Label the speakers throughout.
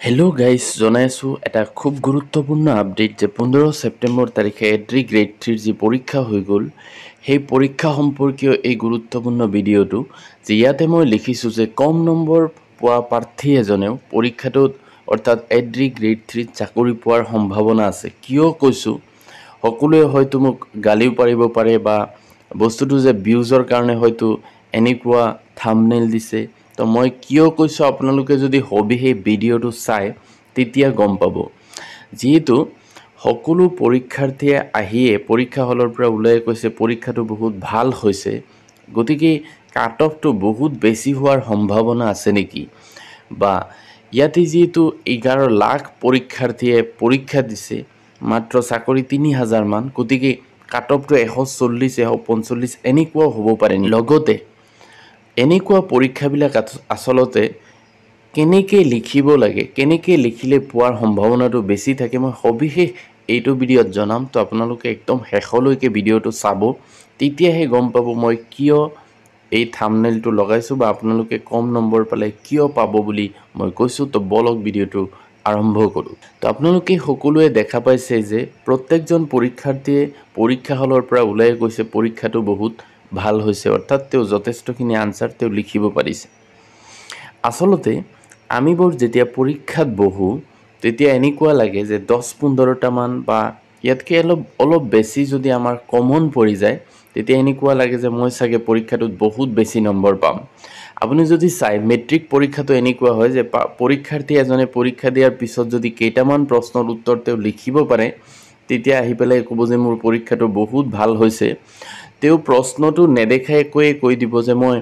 Speaker 1: Hello' guys জনাইছোঁ এটা খুব গুৰুত্বপূৰ্ণ আপডেট যে 15 ছেপ্টেম্বৰ তাৰিখে এড্ৰি গ্ৰেড 3ৰ যি পৰীক্ষা হৈ গ'ল সেই পৰীক্ষা সম্পৰ্কীয় এই গুৰুত্বপূৰ্ণ ভিডিঅ'টো যে ইয়াতে মই লিখিছোঁ যে কম নম্বৰ পোৱা প্ৰাৰ্থী এজনেও পৰীক্ষাটোত অৰ্থাৎ এড্ৰি গ্ৰেড 3ত চাকৰি পোৱাৰ সম্ভাৱনা আছে। কিয় কৈছোঁ, সকলোৱে হয়তো মোক গালিও পাৰিব পাৰে বা বস্তুটো যে ভিউজৰ কাৰণে হয়তো এনেকুৱা থাম্বনেইল দিছে। তো মই কিয় কৈছোঁ আপোনালোকে যদি সবিশেষ ভিডিঅ'টো চাই তেতিয়া গম পাব। যিহেতু সকলো পৰীক্ষাৰ্থীয়ে আহিয়ে পৰীক্ষা হলৰ পৰা ওলাই কৈছে পৰীক্ষাটো বহুত ভাল হৈছে, গতিকে কাট অফটো বহুত বেছি হোৱাৰ সম্ভাৱনা আছে নেকি, বা ইয়াতে যিহেতু 11 লাখ পৰীক্ষাৰ্থীয়ে পৰীক্ষা দিছে, মাত্ৰ চাকৰি 3000 মান, গতিকে কাট অফটো 140 145 এনেকুৱাও হ'ব পাৰে। লগতে এনেকুৱা পৰীক্ষাবিলাক আচলতে কেনেকৈ লিখিব লাগে, কেনেকৈ লিখিলে পোৱাৰ সম্ভাৱনাটো বেছি থাকে, মই সবিশেষ এইটো ভিডিঅ'ত জনাম। তো আপোনালোকে একদম শেষলৈকে ভিডিঅ'টো চাব, তেতিয়াহে গম পাব মই কিয় এই থাম্বনেইলটো লগাইছোঁ বা আপোনালোকে কম নম্বৰ পালে কিয় পাব বুলি মই কৈছোঁ। তো বলক ভিডিঅ'টো আৰম্ভ কৰোঁ। তো আপোনালোকে সকলোৱে দেখা পাইছে যে প্ৰত্যেকজন পৰীক্ষাৰ্থীয়ে পৰীক্ষা হলৰ পৰা ওলাই গৈছে পৰীক্ষাটো বহুত ভাল হৈছে, অৰ্থাৎ তেওঁ যথেষ্টখিনি আনচাৰ তেওঁ লিখিব পাৰিছে। আচলতে আমিবোৰ যেতিয়া পৰীক্ষাত বহোঁ তেতিয়া এনেকুৱা লাগে যে 10-15টা মান বা ইয়াতকৈ অলপ বেছি যদি আমাৰ কমন পৰি যায় তেতিয়া এনেকুৱা লাগে যে মই চাগে পৰীক্ষাটোত বহুত বেছি নম্বৰ পাম। আপুনি যদি চাই মেট্ৰিক পৰীক্ষাটো এনেকুৱা হয় যে পৰীক্ষাৰ্থী এজনে পৰীক্ষা দিয়াৰ পিছত যদি কেইটামান প্ৰশ্নৰ উত্তৰ তেওঁ লিখিব পাৰে তেতিয়া আহি পেলাই ক'ব যে মোৰ পৰীক্ষাটো বহুত ভাল হৈছে। তেওঁ প্ৰশ্নটো নেদেখাই কৈ দিব যে মই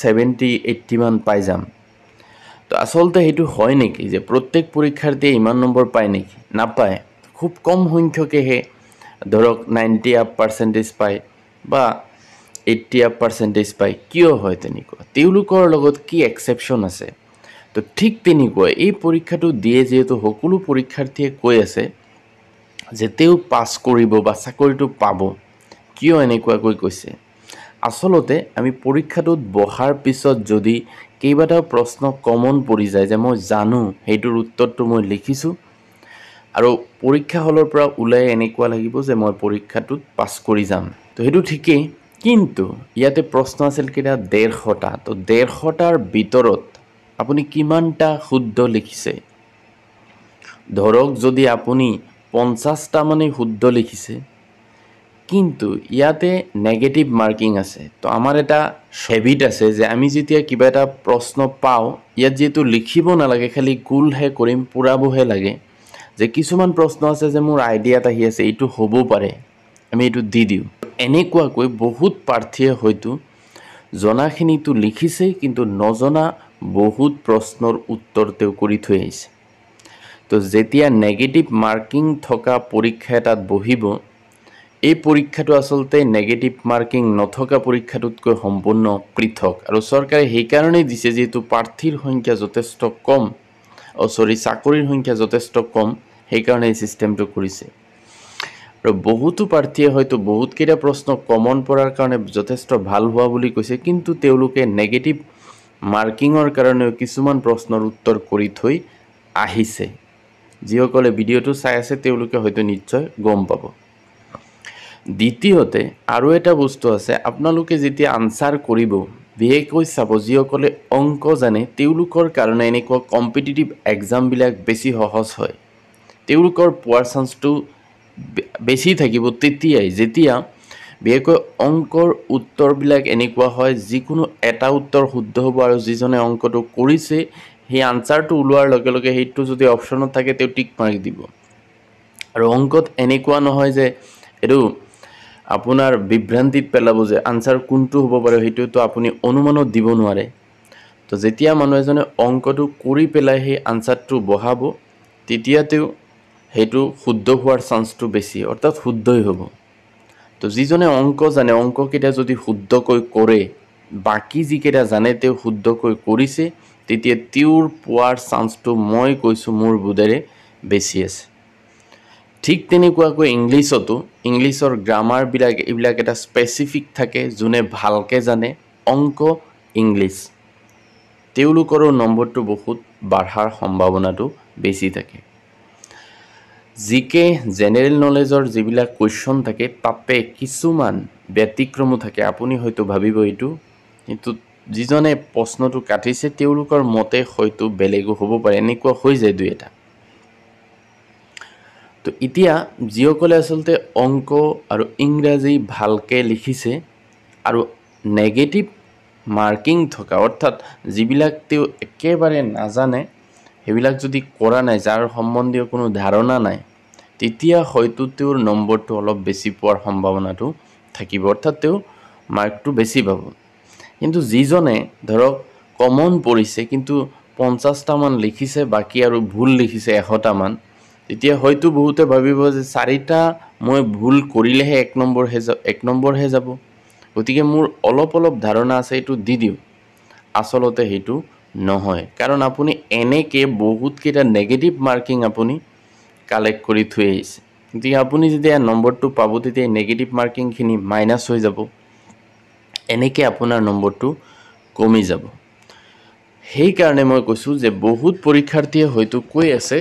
Speaker 1: 70-80 মান পাই যাম। তো আচলতে সেইটো হয় নেকি যে প্ৰত্যেক পৰীক্ষাৰ্থীয়ে ইমান নম্বৰ পায় নেকি? নাপায়। খুব কম সংখ্যকেহে ধৰক 90% পায় বা 80% পায়। কিয় হয় তেনেকুৱা? তেওঁলোকৰ লগত কি এক্সেপশ্যন আছে? তো ঠিক তেনেকুৱা এই পৰীক্ষাটো দিয়ে যিহেতু সকলো পৰীক্ষাৰ্থীয়ে কৈ আছে যে তেওঁ পাছ কৰিব বা চাকৰিটো পাব। কিয় এনেকুৱাকৈ কৈছে? আচলতে আমি পৰীক্ষাটোত বহাৰ পিছত যদি কেইবাটাও প্ৰশ্ন কমন পৰি যায় যে মই জানো সেইটোৰ উত্তৰটো মই লিখিছোঁ আৰু পৰীক্ষা হলৰ পৰা ওলাই এনেকুৱা লাগিব যে মই পৰীক্ষাটোত পাছ কৰি যাম, তো সেইটো ঠিকেই। কিন্তু ইয়াতে প্ৰশ্ন আছিল কেইটা 150টা। তো 150টাৰ ভিতৰত আপুনি কিমানটা শুদ্ধ লিখিছে? ধৰক যদি আপুনি 50টা মানে শুদ্ধ লিখিছে, কিন্তু ইয়াতে নেগেটিভ মাৰ্কিং আছে। তো আমাৰ এটা হেবিট আছে যে আমি যেতিয়া কিবা এটা প্ৰশ্ন পাওঁ ইয়াত যিহেতু লিখিব নালাগে, খালি গোলহে কৰিম, পূৰাবহে লাগে, যে কিছুমান প্ৰশ্ন আছে যে মোৰ আইডিয়াত আহি আছে এইটো হ'ব পাৰে, আমি এইটো দি দিওঁ। এনেকুৱাকৈ বহুত প্ৰাৰ্থীয়ে হয়তো জনাখিনিটো লিখিছে কিন্তু নজনা বহুত প্ৰশ্নৰ উত্তৰ তেওঁ কৰি থৈ আহিছে। তো যেতিয়া নেগেটিভ মাৰ্কিং থকা পৰীক্ষা এটাত বহিব, এই পৰীক্ষাটো আচলতে নেগেটিভ মাৰ্কিং নথকা পৰীক্ষাটোতকৈ সম্পূৰ্ণ পৃথক, আৰু চৰকাৰে সেইকাৰণেই দিছে যিহেতু প্ৰাৰ্থীৰ সংখ্যা যথেষ্ট কম, চাকৰিৰ সংখ্যা যথেষ্ট কম, সেইকাৰণে এই ছিষ্টেমটো কৰিছে। আৰু বহুতো প্ৰাৰ্থীয়ে হয়তো বহুতকেইটা প্ৰশ্ন কমন পৰাৰ কাৰণে যথেষ্ট ভাল হোৱা বুলি কৈছে, কিন্তু তেওঁলোকে নেগেটিভ মাৰ্কিঙৰ কাৰণেও কিছুমান প্ৰশ্নৰ উত্তৰ কৰি থৈ আহিছে। যিসকলে ভিডিঅ'টো চাই আছে তেওঁলোকে হয়তো নিশ্চয় গম পাব। দ্বিতীয়তে আৰু এটা বস্তু আছে, আপোনালোকে যেতিয়া আনচাৰ কৰিব বিশেষকৈ চাব যিসকলে অংক জানে তেওঁলোকৰ কাৰণে এনেকুৱা কম্পিটিটিভ এক্সামবিলাক বেছি সহজ হয়, তেওঁলোকৰ পোৱাৰ চান্সটো বেছি থাকিব তেতিয়াই যেতিয়া বিশেষকৈ অংকৰ উত্তৰবিলাক এনেকুৱা হয় যিকোনো এটা উত্তৰ শুদ্ধ হ'ব আৰু যিজনে অংকটো কৰিছে সেই আনচাৰটো ওলোৱাৰ লগে লগে সেইটো যদি অপশ্যনত থাকে তেওঁ টিক মাৰি দিব। আৰু অংকত এনেকুৱা নহয় যে এইটো আপোনাৰ বিভ্ৰান্তিত পেলাব যে আনচাৰ কোনটো হ'ব পাৰে সেইটোতো আপুনি অনুমানত দিব নোৱাৰে। তো যেতিয়া মানুহ এজনে অংকটো কৰি পেলাই সেই আনচাৰটো বহাব তেতিয়া তেওঁ সেইটো শুদ্ধ হোৱাৰ চান্সটো বেছি, অৰ্থাৎ শুদ্ধই হ'ব। তো যিজনে অংক জানে অংককেইটা যদি শুদ্ধকৈ কৰে, বাকী যিকেইটা জানে তেওঁ শুদ্ধকৈ কৰিছে, তেতিয়া তেওঁৰ পোৱাৰ চান্সটো মই কৈছোঁ মোৰ বোধেৰে বেছি আছে। ঠিক তেনেকুৱাকৈ ইংলিছৰ গ্ৰামাৰবিলাক এইবিলাক এটা স্পেচিফিক থাকে, যোনে ভালকৈ জানে অংক ইংলিছ। তেওঁলোকৰো নম্বৰটো বহুত বাঢ়াৰ সম্ভাৱনাটো বেছি থাকে। জিকে জেনেৰেল নলেজৰ যিবিলাক কুৱেশ্যন থাকে তাতে কিছুমান ব্যতিক্ৰমো থাকে। আপুনি হয়তো ভাবিব এইটো, কিন্তু যিজনে প্ৰশ্নটো কাটিছে তেওঁলোকৰ মতে হয়তো বেলেগো হ'ব পাৰে, এনেকুৱা হৈ যায় দুই এটা। তো এতিয়া যিসকলে আচলতে অংক আৰু ইংৰাজী ভালকৈ লিখিছে আৰু নেগেটিভ মাৰ্কিং থকা, অৰ্থাৎ যিবিলাক তেওঁ একেবাৰে নাজানে, সেইবিলাক যদি কৰা নাই, যাৰ সম্বন্ধীয় কোনো ধাৰণা নাই, তেতিয়া হয়তো তেওঁৰ নম্বৰটো অলপ বেছি পোৱাৰ সম্ভাৱনাটো থাকিব, অৰ্থাৎ তেওঁ মাৰ্কটো বেছি পাব। কিন্তু যিজনে ধৰক কমন পৰিছে কিন্তু 50টামান লিখিছে, বাকী আৰু ভুল লিখিছে 100টামান, তেতিয়া হয়তো বহুতে ভাবিব যে 4টা মই ভুল কৰিলেহে 1 নম্বৰহে যাব, গতিকে মোৰ অলপ ধাৰণা আছে, এইটো দি দিওঁ। আচলতে সেইটো নহয়, কাৰণ আপুনি এনেকৈ বহুতকেইটা নেগেটিভ মাৰ্কিং আপুনি কালেক্ট কৰি থৈ আহিছে। গতিকে আপুনি যেতিয়া নম্বৰটো পাব তেতিয়া নেগেটিভ মাৰ্কিংখিনি মাইনাছ হৈ যাব, এনেকৈ আপোনাৰ নম্বৰটো কমি যাব। সেইকাৰণে মই কৈছোঁ যে বহুত পৰীক্ষাৰ্থীয়ে হয়তো কৈ আছে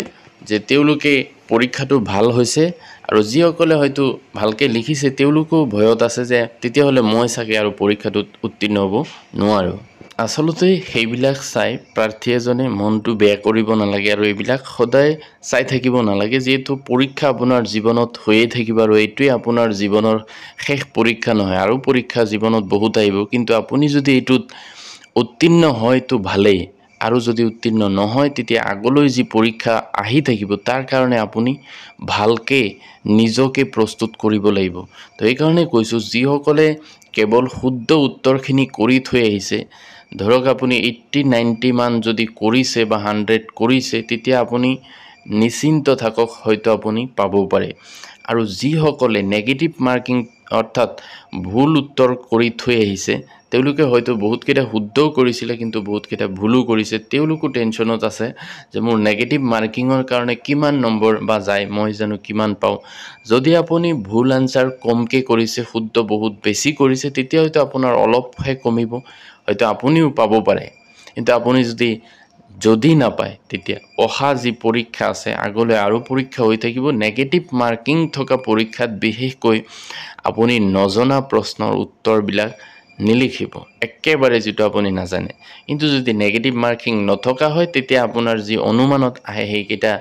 Speaker 1: যে তেওঁলোকে পৰীক্ষাটো ভাল হৈছে, আৰু যিসকলে হয়তো ভালকৈ লিখিছে তেওঁলোকো ভয়ত আছে যে তেতিয়াহ'লে মই চাগে আৰু পৰীক্ষাটোত উত্তীৰ্ণ হ'ব নোৱাৰোঁ। আচলতে সেইবিলাক চাই প্ৰাৰ্থী এজনে মনটো বেয়া কৰিব নালাগে, আৰু এইবিলাক সদায় চাই থাকিব নালাগে, যিহেতু পৰীক্ষা আপোনাৰ জীৱনত হৈয়ে থাকিব, আৰু এইটোৱে আপোনাৰ জীৱনৰ শেষ পৰীক্ষা নহয়। আৰু পৰীক্ষা জীৱনত বহুত আহিব, কিন্তু আপুনি যদি এইটোত উত্তীৰ্ণ হয়তো ভালেই, আৰু যদি উত্তীৰ্ণ নহয় তেতিয়া আগলৈ যি পৰীক্ষা আহি থাকিব তাৰ কাৰণে আপুনি ভালকৈ নিজকে প্ৰস্তুত কৰিব লাগিব। তো সেইকাৰণে কৈছোঁ, যিসকলে কেৱল শুদ্ধ উত্তৰখিনি কৰি থৈ আহিছে, ধৰক আপুনি 80-90 মান যদি কৰিছে বা 100 কৰিছে, তেতিয়া আপুনি নিশ্চিন্ত থাকক, হয়তো আপুনি পাবও পাৰে। আৰু যিসকলে নেগেটিভ মাৰ্কিং অৰ্থাৎ ভুল উত্তৰ কৰি থৈ আহিছে, তেওঁলোকে হয়তো বহুতকেইটা শুদ্ধও কৰিছিলে কিন্তু বহুতকেইটা ভুলো কৰিছে, তেওঁলোকো টেনশ্যনত আছে যে মোৰ নেগেটিভ মাৰ্কিঙৰ কাৰণে কিমান নম্বৰ বা যায়, মই জানো কিমান পাওঁ। যদি আপুনি ভুল আনচাৰ কমকৈ কৰিছে, শুদ্ধ বহুত বেছি কৰিছে, তেতিয়া হয়তো আপোনাৰ অলপহে কমিব, হয়তো আপুনিও পাব পাৰে। কিন্তু আপুনি যদি নাপায়, তেতিয়া অহা যি পৰীক্ষা আছে, আগলৈ আৰু পৰীক্ষা হৈ থাকিব। নেগেটিভ মাৰ্কিং থকা পৰীক্ষাত বিশেষকৈ আপুনি নজনা প্ৰশ্নৰ উত্তৰবিলাক নিলিখিব, একেবাৰে যিটো আপুনি নাজানে। কিন্তু যদি নেগেটিভ মাৰ্কিং নথকা হয়, তেতিয়া আপোনাৰ যি অনুমানত আহে সেইকেইটা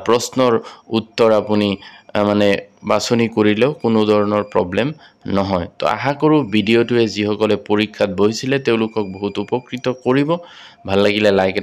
Speaker 1: প্ৰশ্নৰ উত্তৰ আপুনি বাছনি কৰিলেও কোনো ধৰণৰ প্ৰব্লেম নহয়। তো আশা কৰোঁ ভিডিঅ'টোৱে যিসকলে পৰীক্ষাত বহিছিলে তেওঁলোকক বহুত উপকৃত কৰিব। ভাল লাগিলে লাইক